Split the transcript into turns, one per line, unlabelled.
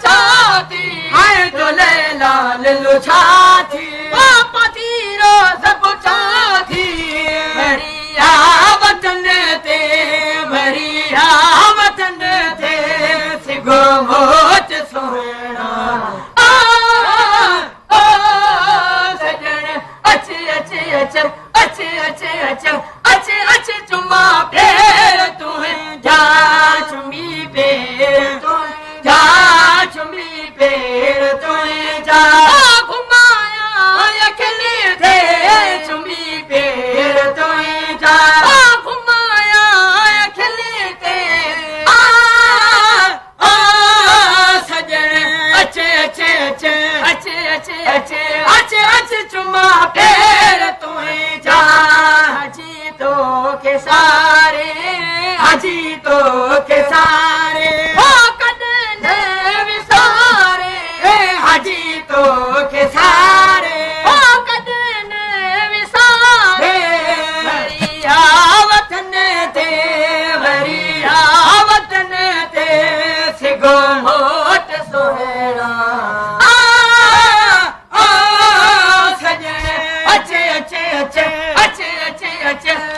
छाती
हाय तो लैला लल्लू छाती
पापा थी रोज़ पुछाती
बढ़िया वतन ते बढ़िया वतन ते सिगो मोच सोना सजन अच्छे अच्छे अच्छे अच्छे अच्छे अच्छे अच्छे अच्छे चुम्मा फेर तुम्हें जा चुम्मी पेर तुम्हें जा चुम्मी पेर तुम्हें जा
घुमाया
खिले थे चुम्मी पेर तुम्हें जा
घुमाया खिले थे
सजन अच्छे अच्छे अच्छे अच्छे अच्छे अच्छे अच्छे अच्छे चुम्मा फेर तुम्हें जा हाजी तो के सारे हाजी तो के सारे
कदने विसारे
हाजी तो के सारे
कदने विसारे
बढ़िया वतन ते बढ़िया वतन ते सिगो मोट सोहेड़ा सजन अच्छे अच्छे अच्छे अच्छे अच्छे अच्छे